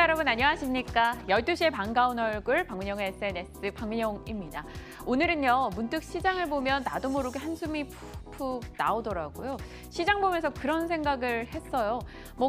여러분 안녕하십니까? 12시에 반가운 얼굴 박민영의 SNS 박민영입니다. 오늘은요, 문득 시장을 보면 나도 모르게 한숨이 푹푹 나오더라고요. 시장 보면서 그런 생각을 했어요.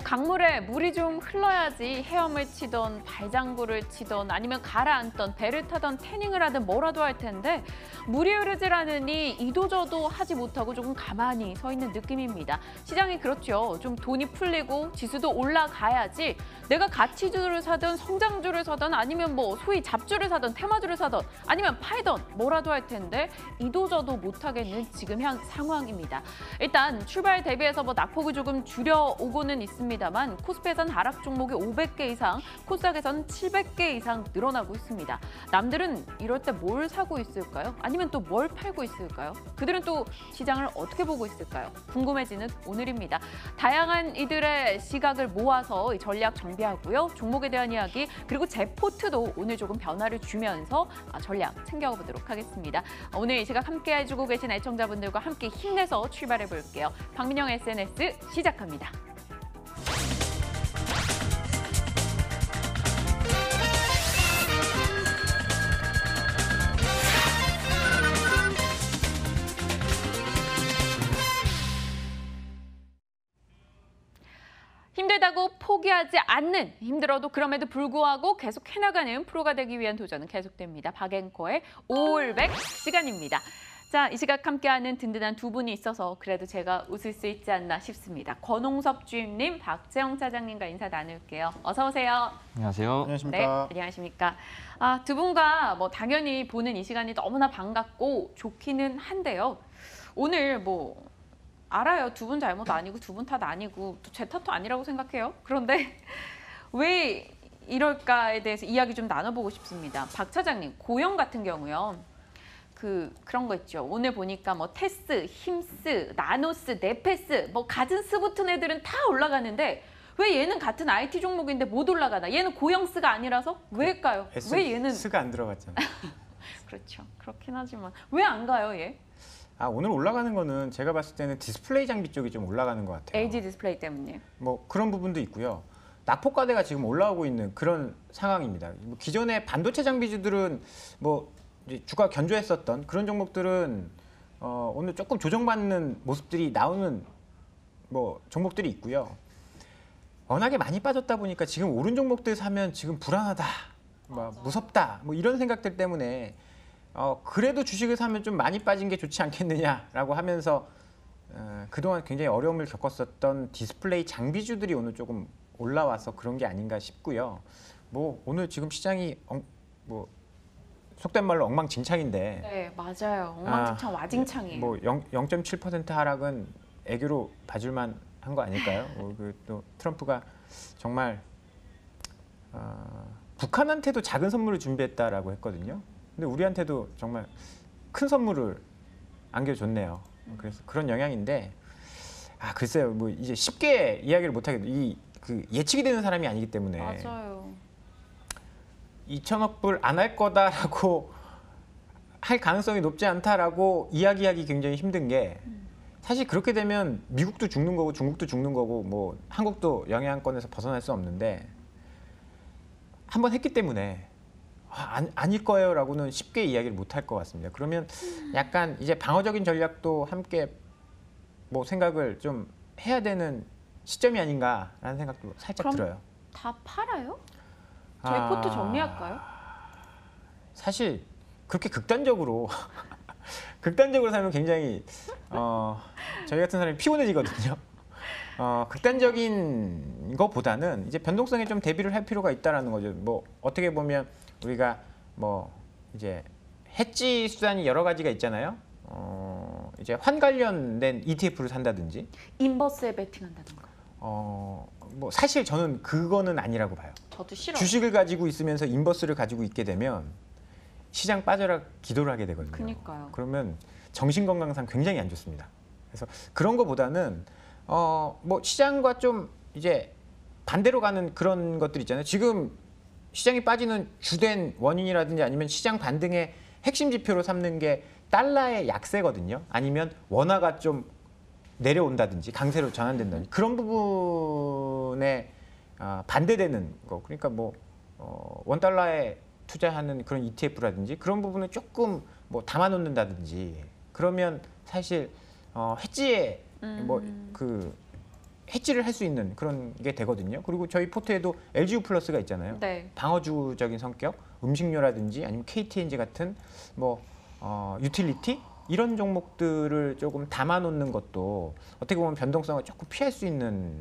강물에 물이 좀 흘러야지 헤엄을 치던 발장구를 치던 아니면 가라앉던 배를 타던 태닝을 하든 뭐라도 할 텐데 물이 흐르질 않으니 이도저도 하지 못하고 조금 가만히 서 있는 느낌입니다. 시장이 그렇죠. 좀 돈이 풀리고 지수도 올라가야지 내가 가치주를 사든 성장주를 사든 아니면 소위 잡주를 사든 테마주를 사든 아니면 팔던 뭐라도 할 텐데 이도저도 못하겠는 지금 현 상황입니다. 일단 출발 대비해서 낙폭을 조금 줄여오고는 있습니다만 코스피에서는 하락 종목이 500개 이상, 코스닥에서는 700개 이상 늘어나고 있습니다. 남들은 이럴 때 뭘 사고 있을까요? 아니면 또 뭘 팔고 있을까요? 그들은 또 시장을 어떻게 보고 있을까요? 궁금해지는 오늘입니다. 다양한 이들의 시각을 모아서 전략 정비하고요. 종목에 대한 이야기 그리고 제 포트도 오늘 조금 변화를 주면서 전략 챙겨보도록 하겠습니다. 오늘 이 시각 함께 해주고 계신 애청자분들과 함께 힘내서 출발해 볼게요. 박민영 SNS 시작합니다. 힘들다고 포기하지 않는, 힘들어도 그럼에도 불구하고 계속 해나가는 프로가 되기 위한 도전은 계속됩니다. 박앵커의 올백 시간입니다. 자, 이 시각 함께하는 든든한 두 분이 있어서 그래도 제가 웃을 수 있지 않나 싶습니다. 권홍섭 주임님, 박재영 차장님과 인사 나눌게요. 어서 오세요. 안녕하세요. 안녕하십니까. 네, 안녕하십니까. 두 분과 당연히 보는 이 시간이 너무나 반갑고 좋기는 한데요. 오늘 알아요. 두 분 잘못 아니고 두 분 탓 아니고 또 제 탓도 아니라고 생각해요. 그런데 왜 이럴까에 대해서 이야기 좀 나눠보고 싶습니다. 박 차장님, 고영 같은 경우요. 그런 거 있죠. 오늘 보니까 테스, 힘스, 나노스, 네페스, 갖은 스 붙은 애들은 다 올라가는데 왜 얘는 같은 IT 종목인데 못 올라가나? 얘는 고영스가 아니라서 왜일까요? 왜 얘는 스가 안 들어갔잖아요. 그렇죠. 그렇긴 하지만 왜 안 가요, 얘? 오늘 올라가는 거는 제가 봤을 때는 디스플레이 장비 쪽이 좀 올라가는 것 같아요. LG 디스플레이 때문에. 그런 부분도 있고요. 낙폭과대가 지금 올라오고 있는 그런 상황입니다. 기존의 반도체 장비주들은 이제 주가 견조했었던 그런 종목들은 오늘 조금 조정받는 모습들이 나오는 종목들이 있고요. 워낙에 많이 빠졌다 보니까 지금 오른 종목들 사면 지금 불안하다, 무섭다, 이런 생각들 때문에 그래도 주식을 사면 좀 많이 빠진 게 좋지 않겠느냐라고 하면서 그동안 굉장히 어려움을 겪었었던 디스플레이 장비주들이 오늘 조금 올라와서 그런 게 아닌가 싶고요. 오늘 지금 시장이 속된 말로 엉망진창인데. 네, 맞아요. 엉망진창, 와진창이에요. 0.7% 하락은 애교로 봐줄만 한 거 아닐까요? 또 트럼프가 정말 북한한테도 작은 선물을 준비했다라고 했거든요. 근데 우리한테도 정말 큰 선물을 안겨줬네요. 그래서 그런 영향인데, 글쎄요, 이제 쉽게 이야기를 못 하겠어요. 예측이 되는 사람이 아니기 때문에. 맞아요. 2천억 불 안 할 거다라고 할 가능성이 높지 않다라고 이야기하기 굉장히 힘든 게, 사실 그렇게 되면 미국도 죽는 거고 중국도 죽는 거고 한국도 영향권에서 벗어날 수 없는데, 한번 했기 때문에 아닐 거예요라고는 쉽게 이야기를 못 할 것 같습니다. 그러면 약간 이제 방어적인 전략도 함께 생각을 좀 해야 되는 시점이 아닌가라는 생각도 살짝 들어요. 다 팔아요? 저희 포트 정리할까요? 사실 그렇게 극단적으로 사면 굉장히 저희 같은 사람이 피곤해지거든요. 극단적인 것보다는 이제 변동성에 좀 대비를 할 필요가 있다라는 거죠. 어떻게 보면 우리가 이제 해지 수단이 여러 가지가 있잖아요. 이제 환 관련된 ETF를 산다든지, 인버스에 베팅한다든가. 사실 저는 그거는 아니라고 봐요. 저도 싫어요. 주식을 가지고 있으면서 인버스를 가지고 있게 되면 시장 빠져라 기도를 하게 되거든요. 그러니까요. 그러면 정신 건강상 굉장히 안 좋습니다. 그래서 그런 거보다는 시장과 좀 이제 반대로 가는 그런 것들 있잖아요. 지금 시장이 빠지는 주된 원인이라든지 아니면 시장 반등의 핵심 지표로 삼는 게 달러의 약세거든요. 아니면 원화가 좀 내려온다든지 강세로 전환된다든지 그런 부분에 반대되는 거. 그러니까 뭐 $1에 투자하는 그런 ETF라든지 그런 부분을 조금 뭐 담아놓는다든지 그러면 사실 해지에 뭐 그 해지를 할 수 있는 그런 게 되거든요. 그리고 저희 포트에도 LGU 플러스가 있잖아요. 네. 방어주적인 성격, 음식료라든지 아니면 KTNG 같은 뭐 유틸리티 이런 종목들을 조금 담아놓는 것도 어떻게 보면 변동성을 조금 피할 수 있는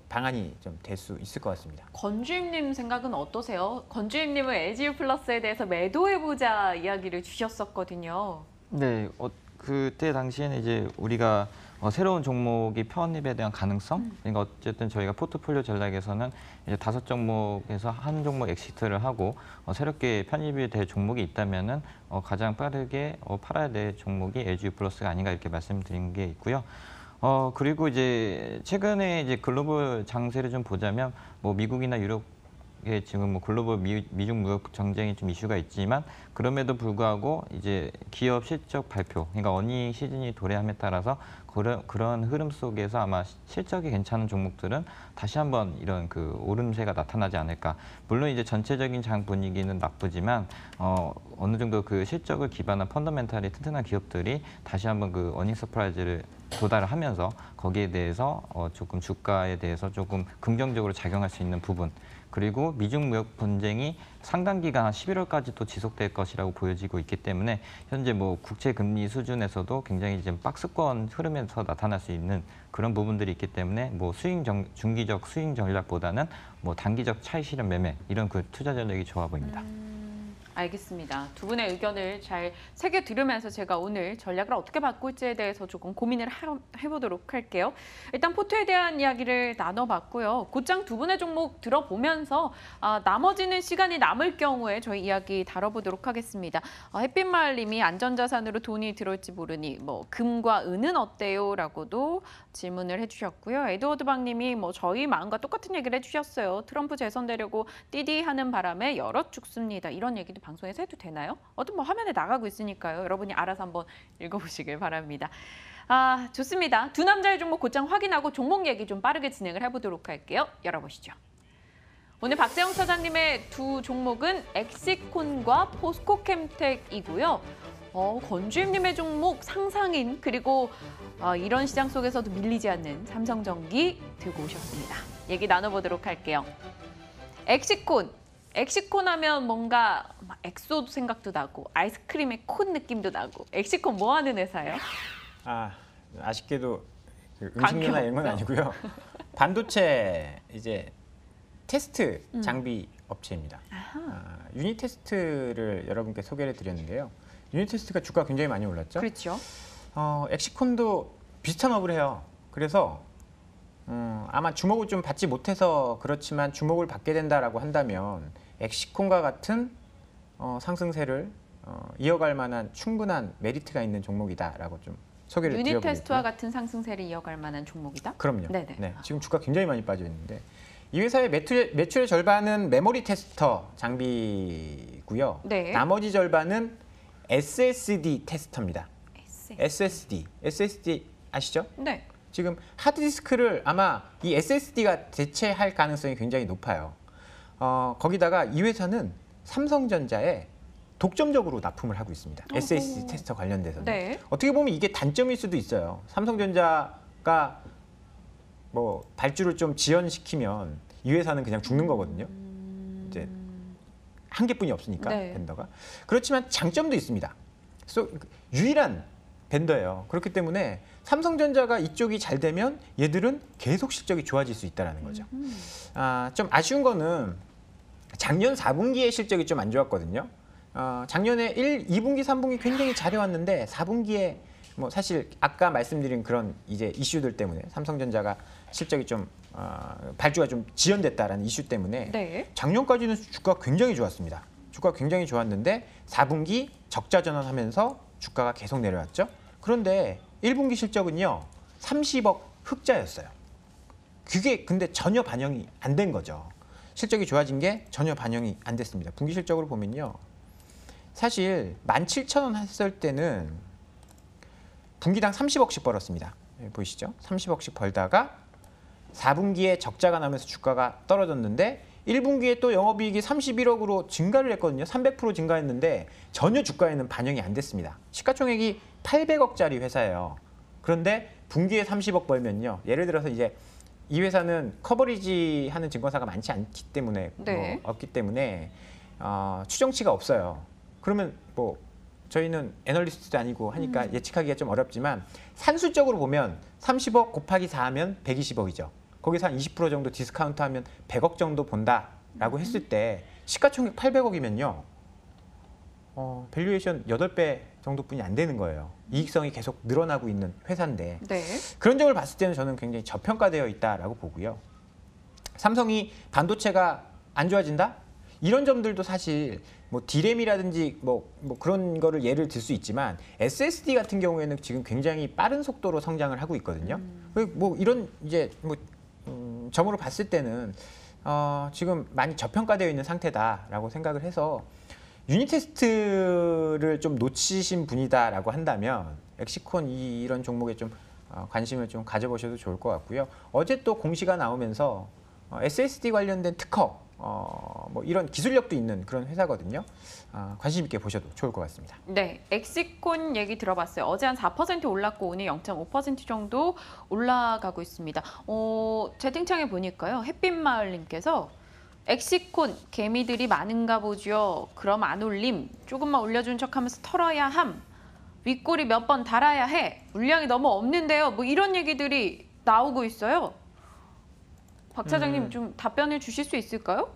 방안이 좀 될 수 있을 것 같습니다. 건주임님 생각은 어떠세요? 건주임님은 LGU 플러스에 대해서 매도해보자 이야기를 주셨었거든요. 네, 그때 당시에는 이제 우리가 새로운 종목이 편입에 대한 가능성, 그러니까 어쨌든 저희가 포트폴리오 전략에서는 이제 5종목에서 한 종목 엑시트를 하고 새롭게 편입이 될 종목이 있다면은 가장 빠르게 팔아야 될 종목이 LGU 플러스가 아닌가 이렇게 말씀드린 게 있고요. 그리고 이제 최근에 이제 글로벌 장세를 좀 보자면 뭐 미국이나 유럽에 지금 뭐 글로벌 미중 무역 전쟁이 좀 이슈가 있지만 그럼에도 불구하고 이제 기업 실적 발표, 그러니까 어닝 시즌이 도래함에 따라서 그런 흐름 속에서 아마 실적이 괜찮은 종목들은 다시 한번 이런 그 오름세가 나타나지 않을까. 물론 이제 전체적인 장 분위기는 나쁘지만 어느 정도 그 실적을 기반한 펀더멘탈이 튼튼한 기업들이 다시 한번 그 어닝 서프라이즈를 도달을 하면서 거기에 대해서 조금 주가에 대해서 조금 긍정적으로 작용할 수 있는 부분, 그리고 미중 무역 분쟁이 상당 기간 한 11월까지 또 지속될 것이라고 보여지고 있기 때문에 현재 뭐 국채 금리 수준에서도 굉장히 지금 박스권 흐름에서 나타날 수 있는 그런 부분들이 있기 때문에 뭐 중기적 수익 전략보다는 뭐 단기적 차익 실현 매매 이런 그 투자 전략이 좋아 보입니다. 알겠습니다. 두 분의 의견을 잘 새겨 들으면서 제가 오늘 전략을 어떻게 바꿀지에 대해서 조금 고민을 해보도록 할게요. 일단 포트에 대한 이야기를 나눠봤고요. 곧장 두 분의 종목 들어보면서 나머지는 시간이 남을 경우에 저희 이야기 다뤄보도록 하겠습니다. 햇빛마을님이 안전자산으로 돈이 들어올지 모르니 뭐 금과 은은 어때요? 라고도 질문을 해주셨고요. 에드워드방님이 뭐 저희 마음과 똑같은 얘기를 해주셨어요. 트럼프 재선되려고 띠디하는 바람에 여럿 죽습니다. 이런 얘기도 방송에서 해도 되나요? 어떤 뭐 화면에 나가고 있으니까요. 여러분이 알아서 한번 읽어보시길 바랍니다. 좋습니다. 두 남자의 종목 곧장 확인하고 종목 얘기 좀 빠르게 진행을 해보도록 할게요. 열어보시죠. 오늘 박재영 사장님의 두 종목은 엑시콘과 포스코캠텍이고요. 건주임님의 종목 상상인 그리고 이런 시장 속에서도 밀리지 않는 삼성전기 들고 오셨습니다. 얘기 나눠보도록 할게요. 엑시콘 하면 뭔가 엑소 생각도 나고 아이스크림의 콘 느낌도 나고 엑시콘 뭐 하는 회사예요? 아쉽게도 그 음식료나 이런 건 아니고요. 반도체 이제 테스트 장비 업체입니다. 유닛 테스트를 여러분께 소개를 드렸는데요. 유닛 테스트가 주가가 굉장히 많이 올랐죠. 그렇죠. 엑시콘도 비슷한 업을 해요. 그래서 아마 주목을 좀 받지 못해서 그렇지만 주목을 받게 된다라고 한다면 엑시콘과 같은 상승세를 이어갈 만한 충분한 메리트가 있는 종목이다라고 좀 소개를 드려보겠고요. 유닛 테스트와 같은 상승세를 이어갈 만한 종목이다? 그럼요. 네네. 네, 지금 주가 굉장히 많이 빠져 있는데 이 회사의 매출의 절반은 메모리 테스터 장비고요. 네. 나머지 절반은 SSD 테스터입니다. SSD 아시죠? 네. 지금 하드디스크를 아마 이 SSD가 대체할 가능성이 굉장히 높아요. 거기다가 이 회사는 삼성전자에 독점적으로 납품을 하고 있습니다. SSD 테스터 관련돼서는. 네. 어떻게 보면 이게 단점일 수도 있어요. 삼성전자가 뭐 발주를 좀 지연시키면 이 회사는 그냥 죽는 거거든요. 이제 한 개뿐이 없으니까 네. 벤더가. 그렇지만 장점도 있습니다. 유일한 벤더예요. 그렇기 때문에 삼성전자가 이쪽이 잘 되면 얘들은 계속 실적이 좋아질 수 있다는 거죠. 좀 아쉬운 거는 작년 4분기의 실적이 좀 안 좋았거든요. 작년에 2분기, 3분기 굉장히 잘해왔는데 4분기에 뭐 사실 아까 말씀드린 그런 이제 이슈들 때문에 삼성전자가 실적이 좀 발주가 좀 지연됐다라는 이슈 때문에 네. 작년까지는 주가가 굉장히 좋았습니다. 주가가 굉장히 좋았는데 4분기 적자 전환하면서 주가가 계속 내려왔죠. 그런데 1분기 실적은요 30억 흑자였어요. 그게 근데 전혀 반영이 안 된 거죠. 실적이 좋아진 게 전혀 반영이 안 됐습니다. 분기 실적으로 보면요. 사실 17,000원 했을 때는 분기당 30억씩 벌었습니다. 여기 보이시죠? 30억씩 벌다가 4분기에 적자가 나면서 주가가 떨어졌는데 1분기에 또 영업이익이 31억으로 증가를 했거든요. 300% 증가했는데 전혀 주가에는 반영이 안 됐습니다. 시가총액이 800억짜리 회사예요. 그런데 분기에 30억 벌면요. 예를 들어서 이제 이 회사는 커버리지 하는 증권사가 많지 않기 때문에 네. 없기 때문에 추정치가 없어요. 그러면 뭐 저희는 애널리스트도 아니고 하니까 예측하기가 좀 어렵지만 산술적으로 보면 30억 곱하기 4하면 120억이죠. 거기서 한 20% 정도 디스카운트하면 100억 정도 본다라고 했을 때 시가총액 800억이면요. 밸류에이션 8배 정도뿐이 안 되는 거예요. 이익성이 계속 늘어나고 있는 회사인데 네. 그런 점을 봤을 때는 저는 굉장히 저평가되어 있다라고 보고요. 삼성이 반도체가 안 좋아진다? 이런 점들도 사실 뭐 디램이라든지 뭐 그런 거를 예를 들 수 있지만 SSD 같은 경우에는 지금 굉장히 빠른 속도로 성장을 하고 있거든요. 뭐 이런 이제 뭐 점으로 봤을 때는 지금 많이 저평가되어 있는 상태다라고 생각을 해서 유닛 테스트를 좀 놓치신 분이다라고 한다면 엑시콘 이런 종목에 좀 관심을 좀 가져보셔도 좋을 것 같고요. 어제 또 공시가 나오면서 SSD 관련된 특허 뭐 이런 기술력도 있는 그런 회사거든요. 관심 있게 보셔도 좋을 것 같습니다. 네, 엑시콘 얘기 들어봤어요. 어제 한 4% 올랐고 오늘 0.5% 정도 올라가고 있습니다. 채팅창에 보니까요. 햇빛마을님께서 엑시콘 개미들이 많은가 보죠. 그럼 안 올림. 조금만 올려준 척하면서 털어야 함. 윗꼬리 몇 번 달아야 해. 물량이 너무 없는데요. 뭐 이런 얘기들이 나오고 있어요. 박 차장님 좀 답변을 주실 수 있을까요?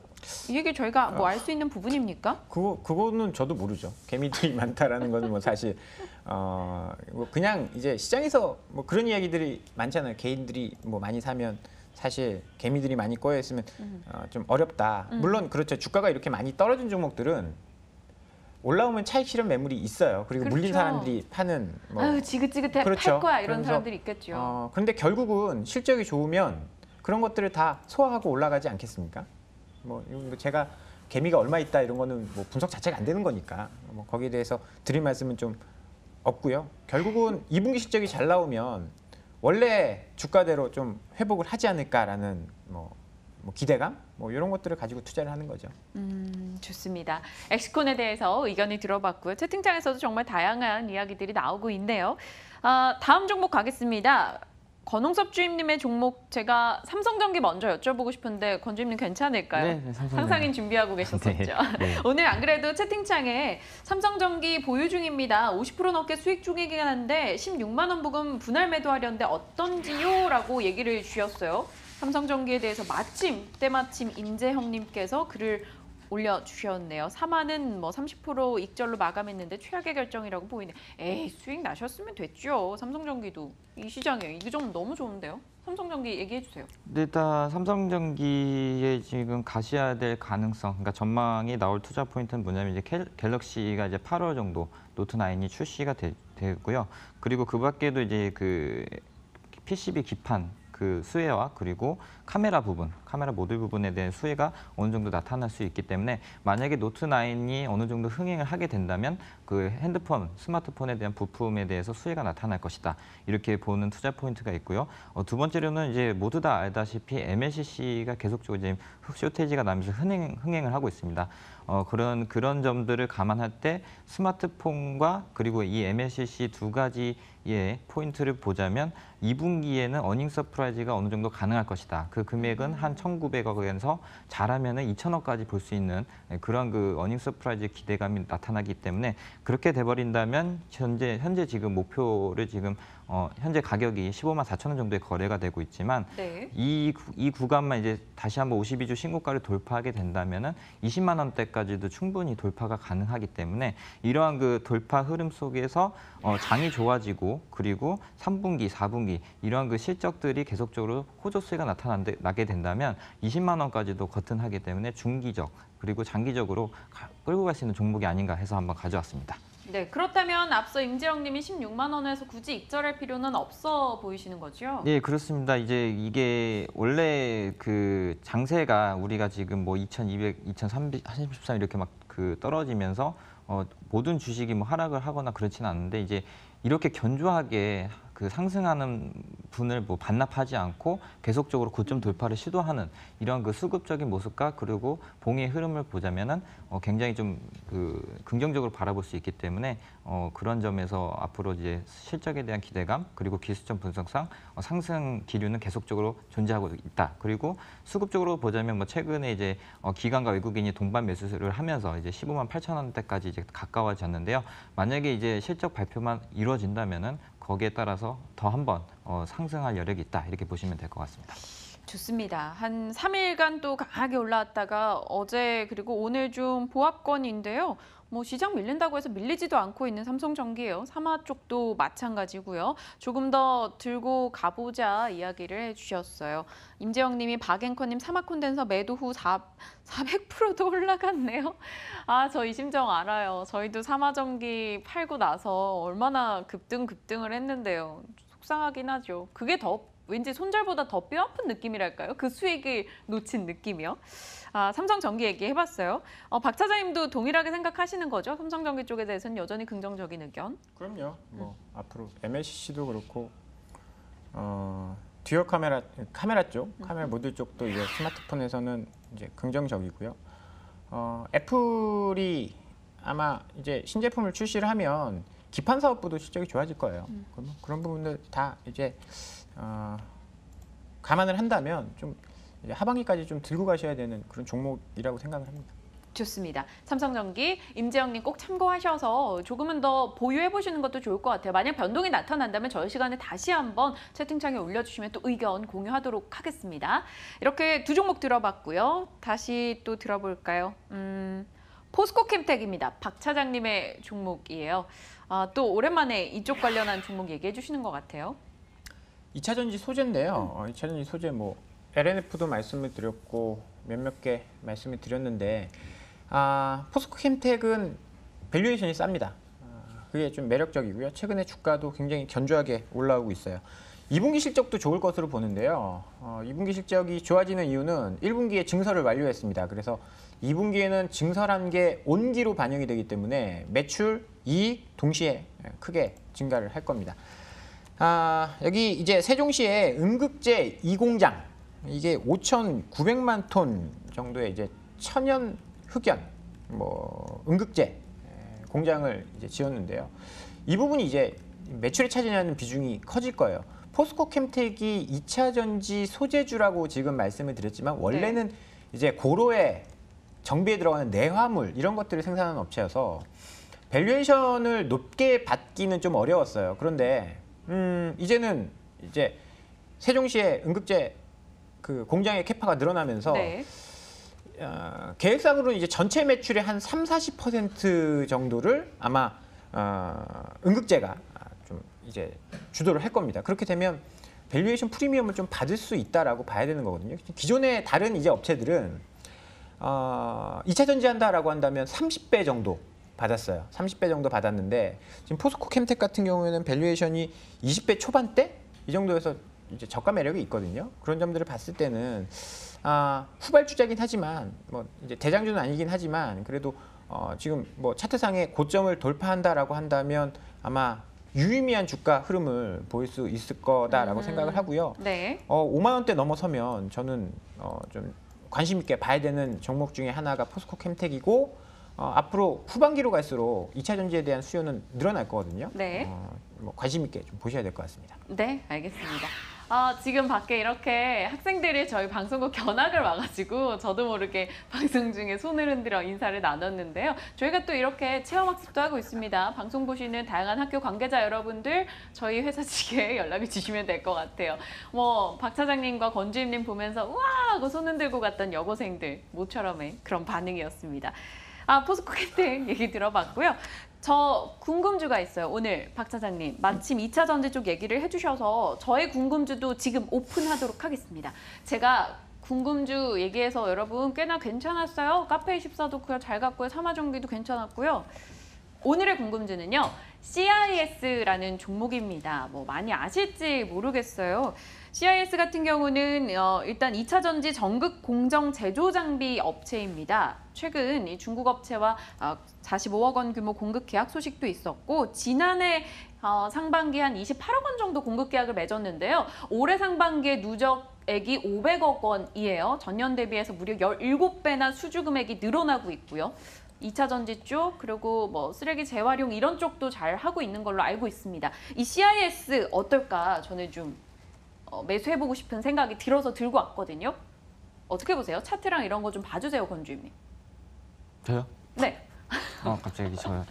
이 얘기 저희가 뭐 알 수 있는 부분입니까? 그거는 저도 모르죠. 개미들이 많다라는 거는 뭐 사실 뭐 그냥 이제 시장에서 뭐 그런 이야기들이 많잖아요. 개인들이 뭐 많이 사면 사실 개미들이 많이 꼬여 있으면 좀 어렵다. 물론 그렇죠. 주가가 이렇게 많이 떨어진 종목들은 올라오면 차익 실현 매물이 있어요. 그리고 그렇죠. 물린 사람들이 파는 뭐 아유 지긋지긋해 그렇죠. 팔 거야 이런 그래서, 사람들이 있겠죠. 그런데 결국은 실적이 좋으면 그런 것들을 다 소화하고 올라가지 않겠습니까? 뭐 제가 개미가 얼마 있다 이런 거는 뭐 분석 자체가 안 되는 거니까 뭐 거기에 대해서 드릴 말씀은 좀 없고요. 결국은 2분기 실적이 잘 나오면 원래 주가대로 좀 회복을 하지 않을까라는 뭐 기대감 뭐 이런 것들을 가지고 투자를 하는 거죠. 좋습니다. 엑시콘에 대해서 의견이 들어봤고요. 채팅창에서도 정말 다양한 이야기들이 나오고 있네요. 다음 종목 가겠습니다. 권홍섭 주임님의 종목 제가 삼성전기 먼저 여쭤보고 싶은데 권 주임님 괜찮을까요? 네, 상상인 준비하고 계셨었죠. 네. 오늘 안 그래도 채팅창에 삼성전기 보유 중입니다. 50% 넘게 수익 중이긴 한데 16만 원 부금 분할 매도하려는데 어떤지요? 라고 얘기를 주셨어요. 삼성전기에 대해서 때마침 임재형님께서 글을 올려주셨네요. 3화는 뭐 30% 익절로 마감했는데 최악의 결정이라고 보이네. 에이 수익 나셨으면 됐죠. 삼성전기도 이 시장에 이 점 너무 좋은데요. 삼성전기 얘기해 주세요. 일단 삼성전기에 지금 가셔야 될 가능성, 그러니까 전망이 나올 투자 포인트는 뭐냐면 이제 갤럭시가 이제 8월 정도 노트 9이 출시가 되고요. 그리고 그 밖에도 이제 그 PCB 기판 그 수혜와 그리고 카메라 모듈 부분에 대한 수혜가 어느 정도 나타날 수 있기 때문에 만약에 노트 9이 어느 정도 흥행을 하게 된다면 그 스마트폰에 대한 부품에 대해서 수혜가 나타날 것이다. 이렇게 보는 투자 포인트가 있고요. 두 번째로는 이제 모두 다 알다시피 MLCC가 계속적으로 이제 쇼테이지가 나면서 흥행을 하고 있습니다. 그런 점들을 감안할 때 스마트폰과 그리고 이 MLCC 두 가지의 포인트를 보자면 2분기에는 어닝 서프라이즈가 어느 정도 가능할 것이다. 그 금액은 한 1,900억에서 잘하면은 2,000억까지 볼 수 있는 그런 그 어닝 서프라이즈 기대감이 나타나기 때문에 그렇게 돼버린다면 현재 지금 목표를 지금 현재 가격이 15만 4천 원 정도에 거래가 되고 있지만 네. 이 구간만 이제 다시 한번 52주 신고가를 돌파하게 된다면은 20만 원대까지도 충분히 돌파가 가능하기 때문에 이러한 그 돌파 흐름 속에서 장이 좋아지고 그리고 3분기, 4분기 이러한 그 실적들이 계속적으로 호조 수혜가 나게 된다면 20만 원까지도 거뜬하기 때문에 중기적 그리고 장기적으로 끌고 갈 수 있는 종목이 아닌가 해서 한번 가져왔습니다. 네, 그렇다면 앞서 임재영님이 16만 원에서 굳이 익절할 필요는 없어 보이시는 거죠? 네, 그렇습니다. 이제 이게 원래 그 장세가 우리가 지금 뭐 2,200, 2,333 이렇게 막 그 떨어지면서 모든 주식이 뭐 하락을 하거나 그렇지는 않은데 이제 이렇게 견조하게 그 상승하는 분을 뭐 반납하지 않고 계속적으로 고점 돌파를 시도하는 이런 그 수급적인 모습과 그리고 봉의 흐름을 보자면은 굉장히 좀 그 긍정적으로 바라볼 수 있기 때문에 그런 점에서 앞으로 이제 실적에 대한 기대감 그리고 기술적 분석상 상승 기류는 계속적으로 존재하고 있다. 그리고 수급적으로 보자면 뭐 최근에 이제 기관과 외국인이 동반 매수를 하면서 이제 15만 8천 원대까지 이제 가까워졌는데요. 만약에 이제 실적 발표만 이루어진다면은 거기에 따라서 더 한번 상승할 여력이 있다 이렇게 보시면 될 것 같습니다. 좋습니다. 한 3일간 또 강하게 올라왔다가 어제 그리고 오늘 좀 보합권인데요. 뭐 시장 밀린다고 해서 밀리지도 않고 있는 삼성전기예요. 사마 쪽도 마찬가지고요. 조금 더 들고 가보자 이야기를 해주셨어요. 임재영 님이 박앵커님 사마 콘덴서 매도 후 400%도 올라갔네요. 아, 저 이 심정 알아요. 저희도 사마전기 팔고 나서 얼마나 급등을 했는데요. 속상하긴 하죠. 그게 더 왠지 손절보다 더 뼈아픈 느낌이랄까요? 그 수익을 놓친 느낌이요. 아, 삼성전기 얘기해봤어요. 박 차장님도 동일하게 생각하시는 거죠? 삼성전기 쪽에 대해서는 여전히 긍정적인 의견? 그럼요. 뭐 앞으로 MLCC도 그렇고 듀얼 카메라 쪽, 카메라 모듈 쪽도 이제 스마트폰에서는 이제 긍정적이고요. 애플이 아마 이제 신제품을 출시를 하면 기판 사업부도 실적이 좋아질 거예요. 그런 부분들 다 이제 감안을 한다면 좀 이제 하반기까지 좀 들고 가셔야 되는 그런 종목이라고 생각을 합니다. 좋습니다. 삼성전기 임재영님 꼭 참고하셔서 조금은 더 보유해보시는 것도 좋을 것 같아요. 만약 변동이 나타난다면 저희 시간에 다시 한번 채팅창에 올려주시면 또 의견 공유하도록 하겠습니다. 이렇게 두 종목 들어봤고요. 다시 또 들어볼까요? 포스코캠텍입니다. 박 차장님의 종목이에요. 또 오랜만에 이쪽 관련한 종목 얘기해 주시는 것 같아요. 2차 전지 소재인데요. 2차 전지 소재 뭐 LNF도 말씀을 드렸고 몇몇 개 말씀을 드렸는데 포스코캠텍은 밸류에이션이 쌉니다. 그게 좀 매력적이고요. 최근에 주가도 굉장히 견조하게 올라오고 있어요. 2분기 실적도 좋을 것으로 보는데요. 2분기 실적이 좋아지는 이유는 1분기에 증설을 완료했습니다. 그래서 2분기에는 증설한 게 온기로 반영이 되기 때문에 매출, 이익 동시에 크게 증가를 할 겁니다. 여기 이제 세종시에 음극재 2공장 이게 5,900만 톤 정도의 이제 천연 흑연 음극재 공장을 이제 지었는데요. 이 부분이 이제 매출에 차지하는 비중이 커질 거예요. 포스코캠텍이 2차 전지 소재주라고 지금 말씀을 드렸지만 원래는 이제 고로에 정비에 들어가는 내화물 이런 것들을 생산하는 업체여서 밸류에이션을 높게 받기는 좀 어려웠어요. 그런데 이제는 이제 세종시의 음극재 그 공장의 캐파가 늘어나면서 계획상으로는 이제 전체 매출의 한 30-40% 정도를 아마 음극재가 좀 이제 주도를 할 겁니다. 그렇게 되면 밸류에이션 프리미엄을 좀 받을 수 있다라고 봐야 되는 거거든요. 기존의 다른 이제 업체들은 2차 전지한다라고 한다면 30배 정도 받았어요. 30배 정도 받았는데 지금 포스코캠텍 같은 경우에는 밸류에이션이 20배 초반대 이 정도에서 이제 저가 매력이 있거든요. 그런 점들을 봤을 때는 후발주자긴 하지만 뭐 이제 대장주는 아니긴 하지만 그래도 지금 뭐 차트상에 고점을 돌파한다라고 한다면 아마 유의미한 주가 흐름을 보일 수 있을 거다라고 생각을 하고요. 5만 원대 넘어서면 저는 좀 관심 있게 봐야 되는 종목 중에 하나가 포스코캠텍이고 앞으로 후반기로 갈수록 2차 전지에 대한 수요는 늘어날 거거든요. 뭐 관심 있게 좀 보셔야 될 것 같습니다. 네, 알겠습니다. 지금 밖에 이렇게 학생들이 저희 방송국 견학을 와가지고 저도 모르게 방송 중에 손을 흔들어 인사를 나눴는데요. 저희가 또 이렇게 체험학습도 하고 있습니다. 방송 보시는 다양한 학교 관계자 여러분들 저희 회사 측에 연락을 주시면 될 것 같아요. 뭐 박 차장님과 권주임님 보면서 우와 하고 손 흔들고 갔던 여고생들 모처럼의 그런 반응이었습니다. 포스코캠텍 얘기 들어봤고요. 저 궁금주가 있어요. 오늘 박 차장님 마침 2차 전지 쪽 얘기를 해주셔서 저의 궁금주도 지금 오픈하도록 하겠습니다. 제가 궁금주 얘기해서 여러분 꽤나 괜찮았어요. 카페24도 그냥 잘 갔고요. 사마전기도 괜찮았고요. 오늘의 궁금증은요. CIS라는 종목입니다. 뭐 많이 아실지 모르겠어요. CIS 같은 경우는 일단 2차 전지 전극 공정 제조 장비 업체입니다. 최근 이 중국 업체와 45억 원 규모 공급 계약 소식도 있었고 지난해 상반기 한 28억 원 정도 공급 계약을 맺었는데요. 올해 상반기에 누적액이 500억 원이에요. 전년 대비해서 무려 17배나 수주 금액이 늘어나고 있고요. 2차 전지 쪽 그리고 뭐 쓰레기 재활용 이런 쪽도 잘 하고 있는 걸로 알고 있습니다. 이 CIS 어떨까 저는 좀 매수해보고 싶은 생각이 들어서 들고 왔거든요. 어떻게 보세요? 차트랑 이런 거 좀 봐주세요, 권주임님. 저요? 네. 갑자기 저요.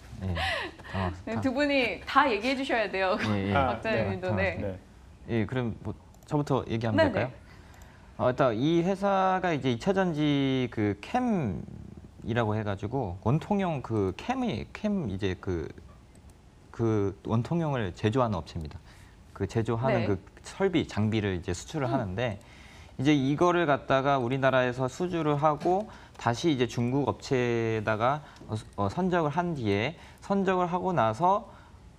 예. 두 분이 다 얘기해 주셔야 돼요. 예, 예. 박자님도. 네. 네. 예, 그럼 뭐 저부터 얘기하면 네네. 될까요? 일단 이 회사가 이제 2차 전지 그 캠이라고 해가지고 원통형 그 캠 이제 그 원통형을 제조하는 업체입니다. 그 제조하는 네. 그 설비 장비를 이제 수출을 하는데 이제 이거를 갖다가 우리나라에서 수주를 하고 다시 이제 중국 업체에다가 선적을 한 뒤에 선적을 하고 나서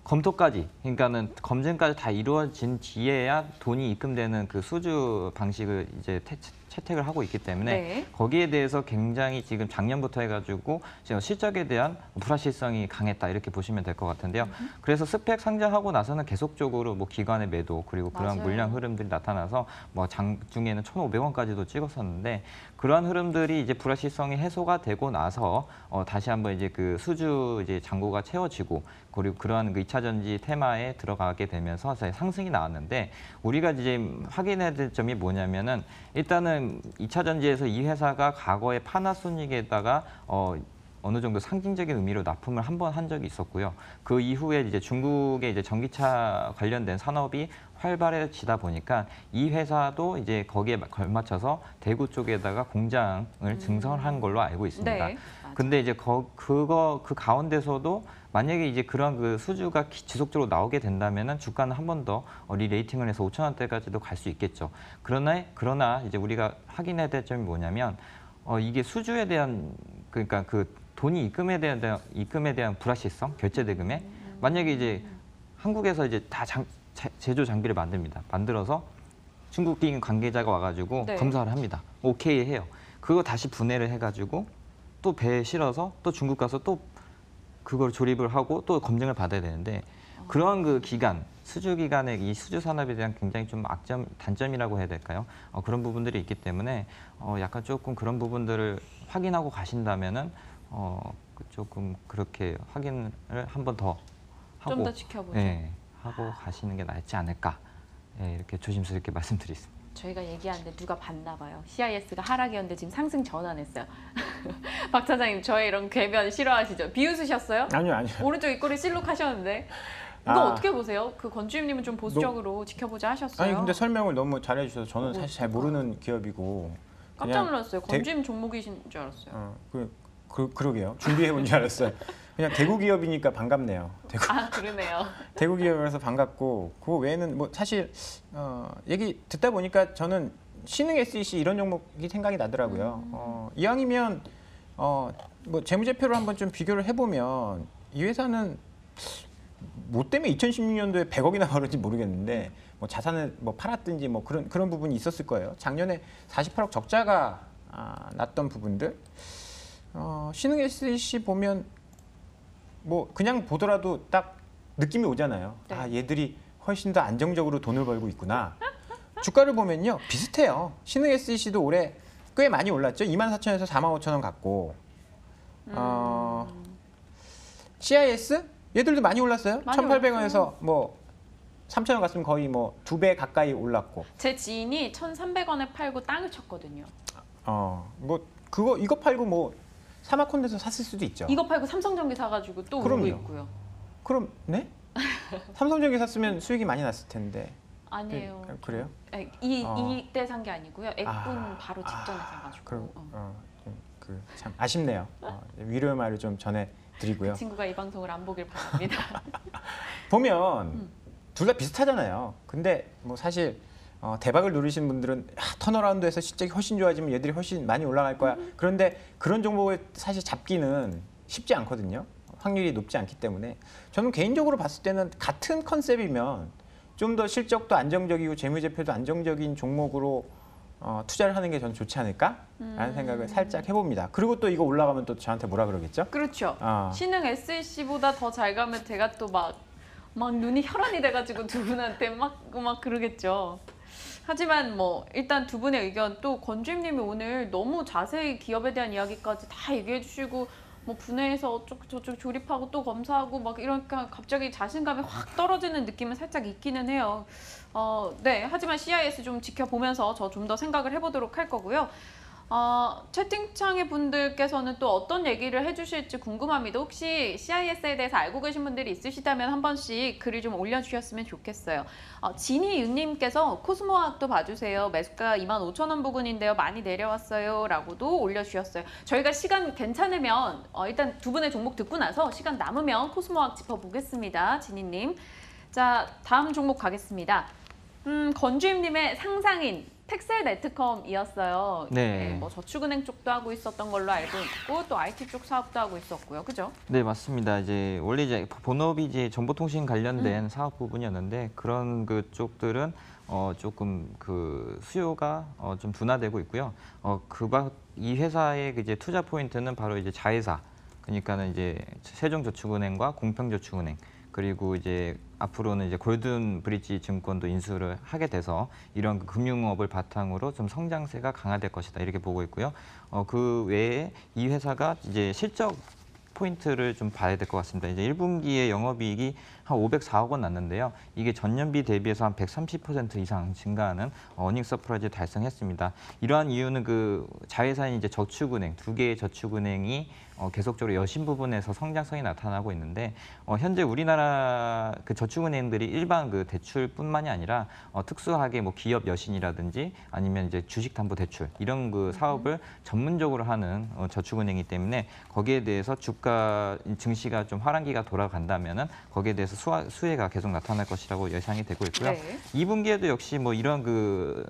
검토까지, 그러니까는 검증까지 다 이루어진 뒤에야 돈이 입금되는 그 수주 방식을 이제 채택을 하고 있기 때문에 네. 거기에 대해서 굉장히 지금 작년부터 해가지고 지금 실적에 대한 불확실성이 강했다 이렇게 보시면 될 것 같은데요. 그래서 스펙 상장하고 나서는 계속적으로 뭐 기관의 매도 그리고 그러한 맞아요. 물량 흐름들이 나타나서 뭐 장중에는 1,500원까지도 찍었었는데 그러한 흐름들이 이제 불확실성이 해소가 되고 나서 다시 한번 이제 그 수주 이제 잔고가 채워지고 그리고 그러한 그 2차 전지 테마에 들어가게 되면서 상승이 나왔는데 우리가 이제 확인해야 될 점이 뭐냐면은 일단은 2차 전지에서 이 회사가 과거에 파나소닉에다가 어느 정도 상징적인 의미로 납품을 한 번 한 적이 있었고요. 그 이후에 이제 중국의 이제 전기차 관련된 산업이 활발해지다 보니까 이 회사도 이제 거기에 걸맞춰서 대구 쪽에다가 공장을 증설한 걸로 알고 있습니다. 네. 근데 이제 그 가운데서도 만약에 이제 그런 그 수주가 지속적으로 나오게 된다면은 주가는 한 번 더 리레이팅을 해서 5,000원대까지도 갈 수 있겠죠. 그러나 이제 우리가 확인해야 될 점이 뭐냐면 이게 수주에 대한 그러니까 그 돈이 입금에 대한 불확실성, 결제 대금에 만약에 이제 한국에서 이제 다 제조 장비를 만듭니다. 만들어서 중국인 관계자가 와가지고 네. 검사를 합니다. 오케이 해요. 그거 다시 분해를 해가지고 또 배에 실어서 또 중국 가서 또 그걸 조립을 하고 또 검증을 받아야 되는데 그런 그 기간, 수주 기간의 이 수주 산업에 대한 굉장히 좀 단점이라고 해야 될까요? 그런 부분들이 있기 때문에 약간 조금 그런 부분들을 확인하고 가신다면은 조금 그렇게 확인을 한 번 더 하고 좀 더 지켜보죠. 네, 하고 가시는 게 낫지 않을까 이렇게 조심스럽게 말씀드리겠습니다. 저희가 얘기하는데 누가 봤나 봐요. CIS가 하락이었는데 지금 상승 전환했어요. 박 차장님 저의 이런 궤변 싫어하시죠? 비웃으셨어요? 아니요. 오른쪽 입꼬리 실룩하셨는데 이거 어떻게 보세요? 그 권주임님은 좀 보수적으로 지켜보자 하셨어요. 아니 근데 설명을 너무 잘해 주셔서 저는 사실 잘 모르는 기업이고 깜짝 놀랐어요. 권주임 종목이신 줄 알았어요. 그러게요. 준비해 본 줄 알았어요. 그냥 대구 기업이니까 반갑네요. 그러네요. 대구 기업이라서 반갑고 그 외에는 뭐 사실 얘기 듣다 보니까 저는 신흥 SEC 이런 종목이 생각이 나더라고요. 이왕이면 뭐 재무제표를 한번 좀 비교를 해보면 이 회사는 뭐 때문에 2016년도에 100억이나 벌었는지 모르겠는데 뭐 자산을 뭐 팔았든지 뭐 그런 부분이 있었을 거예요. 작년에 48억 적자가 났던 부분들. 신흥 SEC 보면 뭐 그냥 보더라도 딱 느낌이 오잖아요. 네. 얘들이 훨씬 더 안정적으로 돈을 벌고 있구나. 주가를 보면요 비슷해요. 신흥 SEC도 올해 꽤 많이 올랐죠. 24,000원에서 45,000원 갔고 CIS 얘들도 많이 올랐어요. 많이 1,800원에서 뭐 3,000원 갔으면 거의 뭐 2배 가까이 올랐고. 제 지인이 1,300원에 팔고 땅을 쳤거든요. 뭐 이거 팔고 뭐 사마콘에서 샀을 수도 있죠. 이거 팔고 삼성전기 사가지고 또 그럼요. 오고 있고요. 그럼 네? 삼성전기 샀으면 수익이 많이 났을 텐데. 아니에요. 그래요? 이때 산 게 아니고요. 액분 바로 직전에 사가지고. 그럼 참 아쉽네요. 위로의 말을 좀 전해드리고요. 그 친구가 이 방송을 안 보길 바랍니다. 보면 둘 다 비슷하잖아요. 근데 뭐 사실 대박을 누리신 분들은 턴어라운드에서 실적이 훨씬 좋아지면 얘들이 훨씬 많이 올라갈 거야. 그런데 그런 종목을 사실 잡기는 쉽지 않거든요. 확률이 높지 않기 때문에 저는 개인적으로 봤을 때는 같은 컨셉이면 좀 더 실적도 안정적이고 재무제표도 안정적인 종목으로 투자를 하는 게 저는 좋지 않을까라는 생각을 살짝 해봅니다. 그리고 또 이거 올라가면 또 저한테 뭐라 그러겠죠? 그렇죠. 신흥 SEC보다 더 잘 가면 제가 또 막 눈이 혈안이 돼가지고 두 분한테 막 그러겠죠. 하지만 뭐 일단 두 분의 의견 또 건주임님이 오늘 너무 자세히 기업에 대한 이야기까지 다 얘기해 주시고 뭐 분해해서 어쩌고 저쩌고 조립하고 또 검사하고 막 이러니까 갑자기 자신감이 확 떨어지는 느낌은 살짝 있기는 해요. 네. 하지만 CIS 좀 지켜보면서 저 좀 더 생각을 해보도록 할 거고요. 채팅창의 분들께서는 또 어떤 얘기를 해주실지 궁금합니다. 혹시 CIS에 대해서 알고 계신 분들이 있으시다면 한 번씩 글을 좀 올려주셨으면 좋겠어요. 진희윤님께서 코스모학도 봐주세요. 매수가 25,000원 부근인데요. 많이 내려왔어요. 라고도 올려주셨어요. 저희가 시간 괜찮으면 일단 두 분의 종목 듣고 나서 시간 남으면 코스모학 짚어보겠습니다. 진희님. 자, 다음 종목 가겠습니다. 건주임님의 상상인 텍셀네트컴이었어요. 네. 뭐 저축은행 쪽도 하고 있었던 걸로 알고 있고 또 IT 쪽 사업도 하고 있었고요. 그죠? 네, 맞습니다. 이제 원래 이제 본업이 이제 정보통신 관련된 사업 부분이었는데 그런 그 쪽들은 조금 그 수요가 좀 둔화되고 있고요. 이 회사의 이제 투자 포인트는 바로 이제 자회사. 그러니까는 이제 세종저축은행과 공평저축은행 그리고 이제 앞으로는 이제 골든브리지 증권도 인수를 하게 돼서 이런 금융업을 바탕으로 좀 성장세가 강화될 것이다 이렇게 보고 있고요. 그 외에 이 회사가 이제 실적 포인트를 좀 봐야 될 것 같습니다. 이제 1분기에 영업이익이 한 504억 원 났는데요. 이게 전년비 대비해서 한 130% 이상 증가하는 어닝 서프라이즈 달성했습니다. 이러한 이유는 그 자회사인 이제 저축은행, 두 개의 저축은행이 계속적으로 여신 부분에서 성장성이 나타나고 있는데 현재 우리나라 그 저축은행들이 일반 그 대출뿐만이 아니라 특수하게 뭐 기업 여신이라든지 아니면 이제 주식담보대출 이런 그 사업을 전문적으로 하는 저축은행이기 때문에 거기에 대해서 주가 증시가 좀 하락기가 돌아간다면은 거기에 대해서 수혜가 계속 나타날 것이라고 예상이 되고 있고요. 네. 2분기에도 역시 뭐 이런 그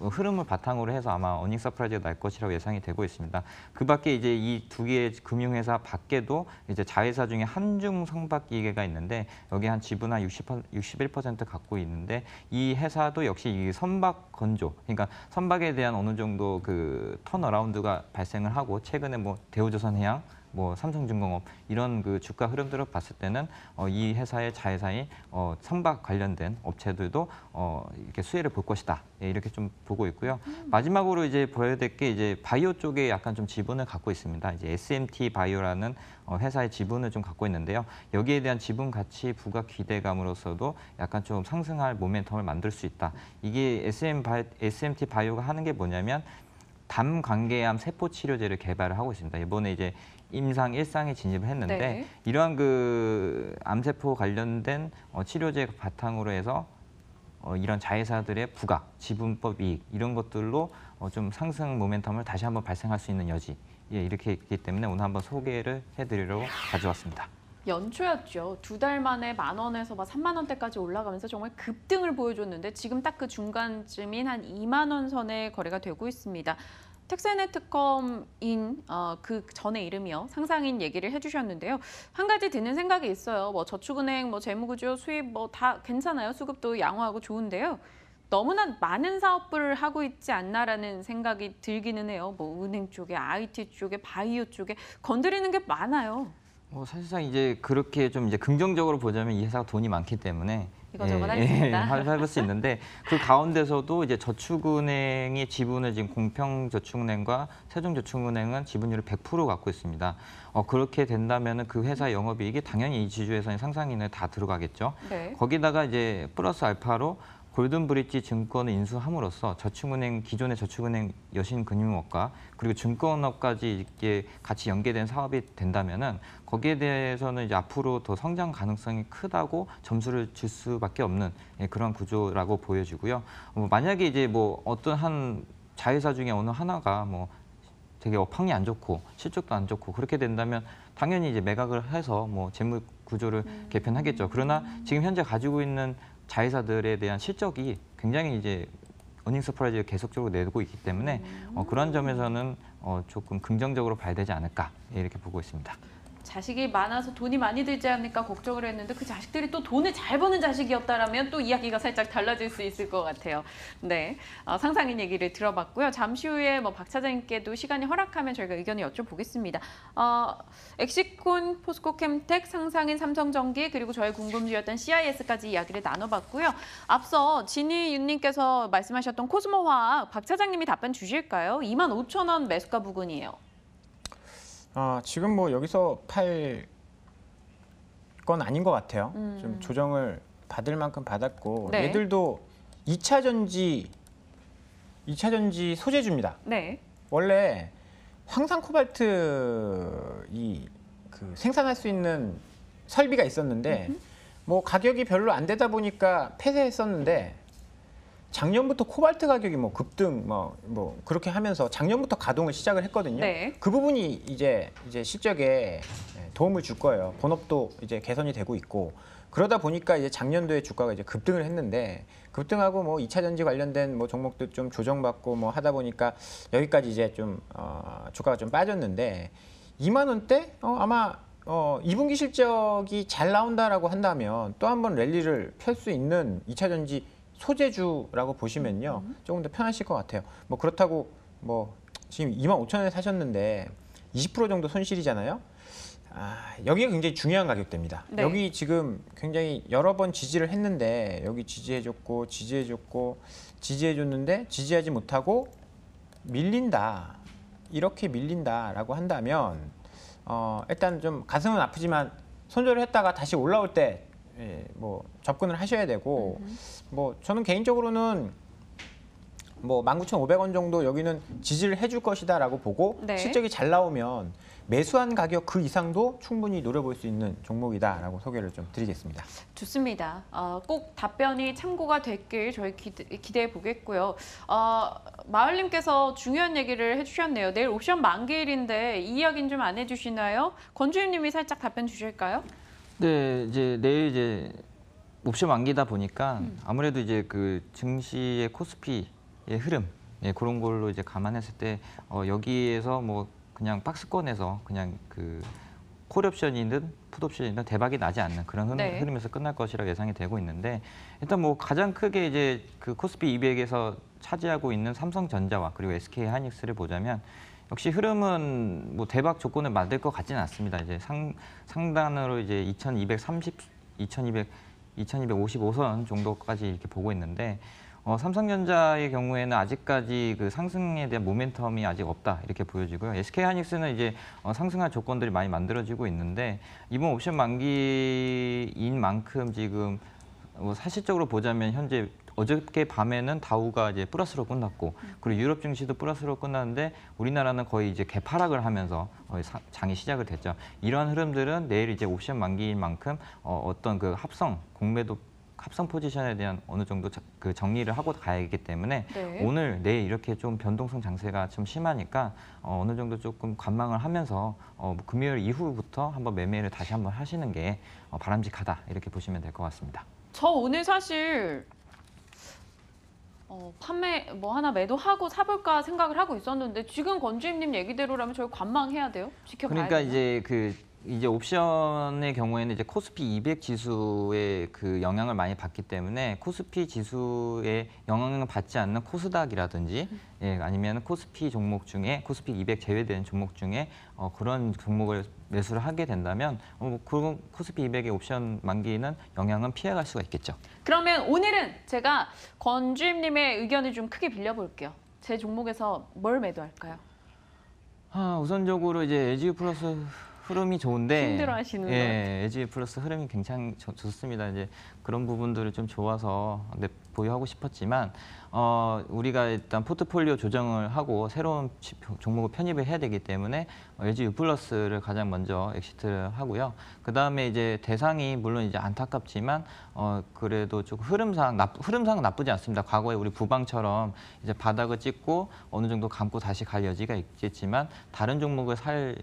흐름을 바탕으로 해서 아마 어닝 서프라이즈가 날 것이라고 예상이 되고 있습니다. 그 밖에 이제 이 두 개의 금융회사 밖에도 이제 자회사 중에 한중 선박기계가 있는데 여기 한 지분 한 61% 갖고 있는데 이 회사도 역시 이 선박 건조, 그러니까 선박에 대한 어느 정도 그 턴어라운드가 발생을 하고 최근에 뭐 대우조선해양 뭐 삼성중공업 이런 그 주가 흐름들을 봤을 때는 이 회사의 자회사인 선박 관련된 업체들도 이렇게 수혜를 볼 것이다. 예, 이렇게 좀 보고 있고요. 마지막으로 이제 보여야 될 게 이제 바이오 쪽에 약간 좀 지분을 갖고 있습니다. 이제 SMT 바이오라는 회사의 지분을 좀 갖고 있는데요. 여기에 대한 지분 가치 부각 기대감으로서도 약간 좀 상승할 모멘텀을 만들 수 있다. 이게 SMT 바이오가 하는 게 뭐냐면 담관계암 세포 치료제를 개발을 하고 있습니다. 이번에 이제 임상 1상에 진입을 했는데 네. 이러한 그 암세포 관련된 치료제 바탕으로 해서 이런 자회사들의 부각, 지분법 이익 이런 것들로 좀 상승 모멘텀을 다시 한번 발생할 수 있는 여지 이렇게 있기 때문에 오늘 한번 소개를 해드리려고 가져왔습니다. 연초였죠. 2달 만에 10,000원에서 막 30,000원대까지 올라가면서 정말 급등을 보여줬는데 지금 딱 그 중간쯤인 한 20,000원 선에 거래가 되고 있습니다. 텍셀네트컴인 그 전에 이름이요. 상상인 얘기를 해주셨는데요. 한 가지 드는 생각이 있어요. 뭐 저축은행, 뭐 재무구조, 수입 뭐 다 괜찮아요. 수급도 양호하고 좋은데요. 너무나 많은 사업을 하고 있지 않나라는 생각이 들기는 해요. 뭐 은행 쪽에, IT 쪽에, 바이오 쪽에 건드리는 게 많아요. 사실상 이제 그렇게 좀 이제 긍정적으로 보자면 이 회사가 돈이 많기 때문에 이거저거 할 수 있다. 할 수 있는데 그 가운데서도 이제 저축은행의 지분을 지금 공평저축은행과 세종저축은행은 지분율을 100% 갖고 있습니다. 그렇게 된다면은 그 회사 영업이익이 당연히 이 지주회사인 상상인에 다 들어가겠죠. 네. 거기다가 이제 플러스 알파로 골든브리지 증권을 인수함으로써 저축은행 기존의 저축은행 여신금융업과 그리고 증권업까지 이렇게 같이 연계된 사업이 된다면은 거기에 대해서는 이제 앞으로 더 성장 가능성이 크다고 점수를 줄 수밖에 없는 그런 구조라고 보여지고요. 만약에 이제 뭐 어떤 한 자회사 중에 어느 하나가 뭐 되게 업황이 안 좋고 실적도 안 좋고 그렇게 된다면 당연히 이제 매각을 해서 뭐 재무 구조를 개편하겠죠. 그러나 지금 현재 가지고 있는 자회사들에 대한 실적이 굉장히 이제 어닝 서프라이즈를 계속적으로 내고 있기 때문에 그런 점에서는 조금 긍정적으로 봐야 되지 않을까 이렇게 보고 있습니다. 자식이 많아서 돈이 많이 들지 않을까 걱정을 했는데 그 자식들이 또 돈을 잘 버는 자식이었다라면 또 이야기가 살짝 달라질 수 있을 것 같아요. 네, 상상인 얘기를 들어봤고요. 잠시 후에 뭐 박 차장님께도 시간이 허락하면 저희가 의견을 여쭤보겠습니다. 엑시콘, 포스코캠텍, 상상인, 삼성전기 그리고 저의 궁금주였던 CIS까지 이야기를 나눠봤고요. 앞서 진희윤님께서 말씀하셨던 코스모화학 박 차장님이 답변 주실까요? 25,000원 매수가 부근이에요. 지금 뭐 여기서 팔 건 아닌 것 같아요. 좀 조정을 받을 만큼 받았고 네. 얘들도 2차 전지 소재주입니다. 네. 원래 황산 코발트 그 생산할 수 있는 설비가 있었는데 뭐 가격이 별로 안 되다 보니까 폐쇄했었는데 작년부터 코발트 가격이 뭐 급등 뭐 그렇게 하면서 작년부터 가동을 시작을 했거든요. 네. 그 부분이 이제 실적에 도움을 줄 거예요. 본업도 이제 개선이 되고 있고 그러다 보니까 이제 작년도에 주가가 이제 급등을 했는데 급등하고 뭐 2차 전지 관련된 뭐 종목도 좀 조정받고 뭐 하다 보니까 여기까지 이제 좀 주가가 좀 빠졌는데 2만 원대 아마 2분기 실적이 잘 나온다라고 한다면 또 한 번 랠리를 펼 수 있는 2차 전지 소재주라고 보시면요 조금 더 편하실 것 같아요. 뭐 그렇다고 뭐 지금 25,000원에 사셨는데 20% 정도 손실이잖아요. 여기가 굉장히 중요한 가격대입니다. 네. 여기 지금 굉장히 여러 번 지지를 했는데 여기 지지해줬고 지지해줬는데 지지하지 못하고 밀린다. 이렇게 밀린다라고 한다면 일단 좀 가슴은 아프지만 손절을 했다가 다시 올라올 때 뭐 접근을 하셔야 되고 뭐 저는 개인적으로는 뭐 19,500원 정도 여기는 지지를 해줄 것이다라고 보고 네. 실적이 잘 나오면 매수한 가격 그 이상도 충분히 노려볼 수 있는 종목이다라고 소개를 좀 드리겠습니다. 좋습니다. 꼭 답변이 참고가 됐길 저희 기대해 보겠고요. 마을님께서 중요한 얘기를 해주셨네요. 내일 옵션 만기일인데 이 이야기는 좀 안 해주시나요? 권주임님이 살짝 답변 주실까요? 네, 이제 내일 이제 옵션 만기다 보니까 아무래도 이제 그 증시의 코스피의 흐름 그런 걸로 이제 감안했을 때 여기에서 뭐 그냥 박스권에서 그냥 그 콜옵션이든 풋옵션이든 대박이 나지 않는 그런 네. 흐름에서 끝날 것이라 예상이 되고 있는데 일단 뭐 가장 크게 이제 그 코스피 200에서 차지하고 있는 삼성전자와 그리고 SK하이닉스를 보자면 역시 흐름은 뭐 대박 조건을 만들 것 같지는 않습니다. 이제 상단으로 이제 2255선 정도까지 이렇게 보고 있는데 삼성전자의 경우에는 아직까지 그 상승에 대한 모멘텀이 아직 없다 이렇게 보여지고요. SK하이닉스는 이제 상승할 조건들이 많이 만들어지고 있는데 이번 옵션 만기인 만큼 지금 사실적으로 보자면 현재 어저께 밤에는 다우가 이제 플러스로 끝났고 그리고 유럽 증시도 플러스로 끝났는데 우리나라는 거의 이제 개파락을 하면서 장이 시작을 됐죠. 이러한 흐름들은 내일 이제 옵션 만기인 만큼 어떤 그 합성 포지션에 대한 어느 정도 그 정리를 하고 가야하기 때문에 네. 오늘 내일 이렇게 좀 변동성 장세가 좀 심하니까 어느 정도 조금 관망을 하면서 금요일 이후부터 한번 매매를 다시 한번 하시는 게 바람직하다 이렇게 보시면 될 것 같습니다. 저 오늘 사실 판매 뭐 하나 매도하고 사볼까 생각을 하고 있었는데 지금 권주임님 얘기대로라면 저희 관망해야 돼요? 지켜봐야 그러니까 돼요? 이제 옵션의 경우에는 이제 코스피 200 지수의 그 영향을 많이 받기 때문에 코스피 지수에 영향을 받지 않는 코스닥이라든지 아니면 코스피 종목 중에 코스피 200 제외된 종목 중에 그런 종목을 매수를 하게 된다면 그런 코스피 200의 옵션 만기는 영향은 피해갈 수가 있겠죠. 그러면 오늘은 제가 권주임님의 의견을 좀 크게 빌려볼게요. 제 종목에서 뭘 매도할까요? 우선적으로 이제 LG 플러스 흐름이 좋은데 힘들어하시는 것 같아요. LG 플러스 흐름이 굉장히 좋습니다. 이제 그런 부분들을 좀 좋아서 보유하고 싶었지만 우리가 일단 포트폴리오 조정을 하고 새로운 종목을 편입을 해야 되기 때문에 LG U 플러스를 가장 먼저 엑시트를 하고요. 그 다음에 이제 대상이 물론 이제 안타깝지만 그래도 조금 흐름상은 나쁘지 않습니다. 과거에 우리 부방처럼 이제 바닥을 찍고 어느 정도 감고 다시 갈 여지가 있겠지만 다른 종목을 살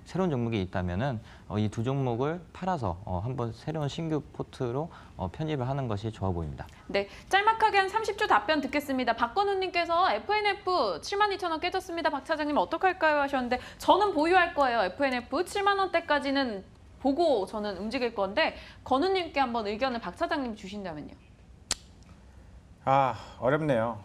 새로운 종목이 있다면은 이 두 종목을 팔아서 한번 새로운 신규 포트로 편입을 하는 것이 좋아 보입니다. 네, 짤막하게 한 30초 답변 듣겠습니다. 박건우님께서 FNF 72,000원 깨졌습니다. 박 차장님 어떡할까요? 하셨는데 저는 보유할 거예요. FNF 7만 원대까지는 보고 저는 움직일 건데 건우님께 한번 의견을 박 차장님 주신다면요. 아, 어렵네요.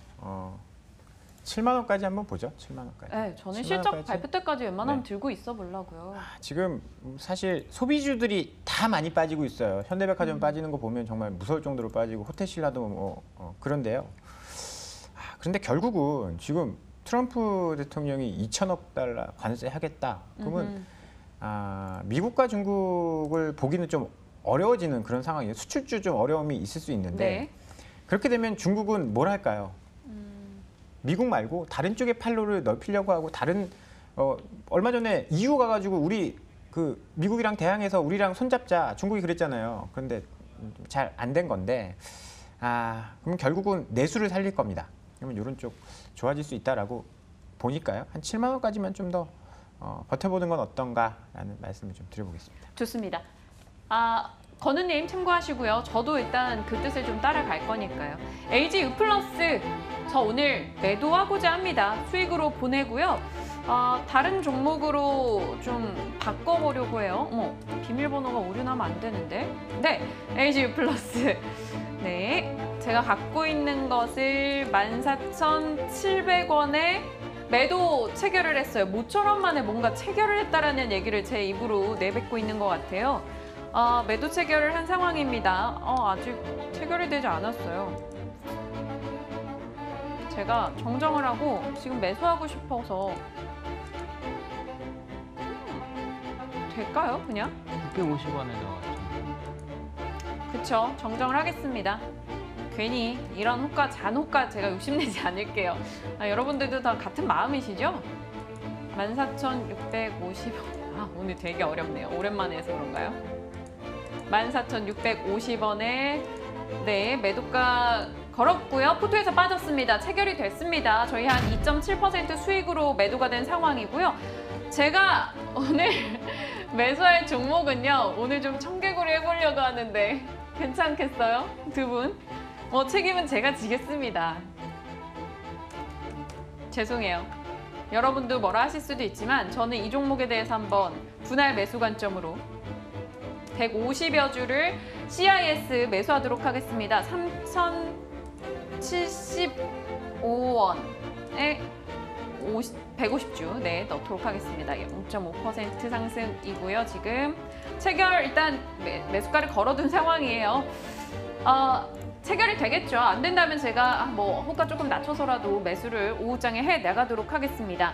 7만 원까지 한번 보죠. 7만 원까지. 네, 저는 7만 실적 원까지? 발표 때까지 웬만하면 네. 들고 있어 보려고요. 지금 사실 소비주들이 다 많이 빠지고 있어요. 현대백화점 빠지는 거 보면 정말 무서울 정도로 빠지고 호텔신라도 뭐 그런데요. 그런데 결국은 지금 트럼프 대통령이 2천억 달러 관세 하겠다. 그러면 미국과 중국을 보기는 좀 어려워지는 그런 상황이에요. 수출주 좀 어려움이 있을 수 있는데 네. 그렇게 되면 중국은 뭘 할까요? 미국 말고 다른 쪽의 팔로를 넓히려고 하고 다른 얼마 전에 EU 가가지고 우리 그 미국이랑 대항해서 우리랑 손잡자 중국이 그랬잖아요. 그런데 잘 안 된 건데 그럼 결국은 내수를 살릴 겁니다. 그러면 이런 쪽 좋아질 수 있다라고 보니까요. 한 7만 원까지만 좀 더 버텨보는 건 어떤가라는 말씀을 좀 드려보겠습니다. 좋습니다. 건우님 참고하시고요. 저도 일단 그 뜻을 좀 따라갈 거니까요. LG U+, 저 오늘 매도하고자 합니다. 수익으로 보내고요. 다른 종목으로 좀 바꿔보려고 해요. 어머, 비밀번호가 오류나면 안 되는데. 네, LG U+. 네, 제가 갖고 있는 것을 14,700원에 매도 체결을 했어요. 모처럼 만에 뭔가 체결을 했다라는 얘기를 제 입으로 내뱉고 있는 것 같아요. 매도 체결을 한 상황입니다. 아직 체결이 되지 않았어요. 제가 정정을 하고 지금 매수하고 싶어서 될까요? 그냥? 650원에 넣었죠. 그쵸. 정정을 하겠습니다. 괜히 이런 호가, 잔호가 제가 욕심내지 않을게요. 여러분들도 다 같은 마음이시죠? 14,650원. 오늘 되게 어렵네요. 오랜만에 해서 그런가요? 14,650원에 네, 매도가 걸었고요. 포트에서 빠졌습니다. 체결이 됐습니다. 저희 한 2.7% 수익으로 매도가 된 상황이고요. 제가 오늘 매수할 종목은요. 오늘 좀 청개구리 해보려고 하는데 괜찮겠어요? 두 분? 책임은 제가 지겠습니다. 죄송해요. 여러분도 뭐라 하실 수도 있지만 저는 이 종목에 대해서 한번 분할 매수 관점으로 150여 주를 CIS 매수하도록 하겠습니다. 3,075원에 150주 네, 넣도록 하겠습니다. 0.5% 상승이고요. 지금 체결 일단 매수가를 걸어둔 상황이에요. 체결이 되겠죠. 안 된다면 제가 호가 조금 낮춰서라도 매수를 오후장에 해 나가도록 하겠습니다.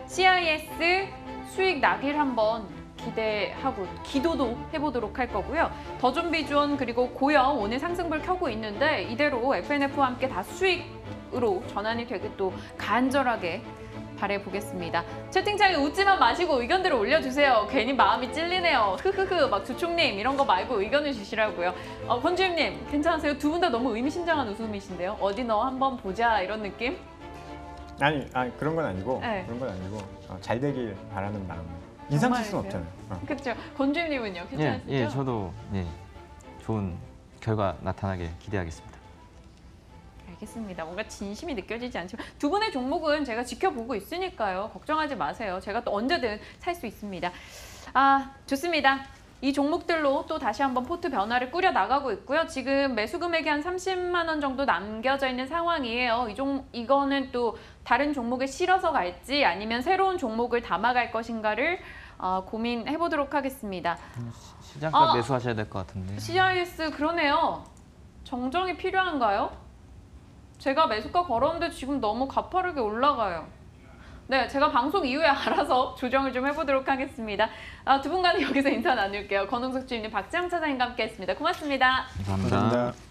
CIS 수익 나길 한번 기대하고 기도도 해보도록 할 거고요. 더존비주원 그리고 고영 오늘 상승불 켜고 있는데 이대로 FNF와 함께 다 수익으로 전환이 되게 또 간절하게 바라보겠습니다. 채팅창에 웃지만 마시고 의견들을 올려주세요. 괜히 마음이 찔리네요. 흐흐흐 막 주총님 이런 거 말고 의견을 주시라고요. 권주임님 괜찮으세요? 두 분 다 너무 의미심장한 웃음이신데요. 어디 너 한번 보자 이런 느낌? 아니 그런 건 아니고 네. 그런 건 아니고 잘 되길 바라는 마음. 인상 쓸 수는 없잖아요. 그렇죠. 권주임님은요? 괜찮으시죠? 예, 저도 좋은 결과 나타나길 기대하겠습니다. 알겠습니다. 뭔가 진심이 느껴지지 않지만 두 분의 종목은 제가 지켜보고 있으니까요. 걱정하지 마세요. 제가 또 언제든 살 수 있습니다. 좋습니다. 이 종목들로 또 다시 한번 포트 변화를 꾸려 나가고 있고요. 지금 매수 금액이 한 30만 원 정도 남겨져 있는 상황이에요. 이거는 또 다른 종목에 실어서 갈지 아니면 새로운 종목을 담아갈 것인가를 고민해 보도록 하겠습니다. 시장가 매수하셔야 될 것 같은데. CIS 그러네요. 정정이 필요한가요? 제가 매수가 걸었는데 지금 너무 가파르게 올라가요. 네, 제가 방송 이후에 알아서 조정을 좀 해보도록 하겠습니다. 두 분과는 여기서 인사 나눌게요. 권홍석 주임님, 박지영 차장님과 함께했습니다. 고맙습니다. 감사합니다. 감사합니다.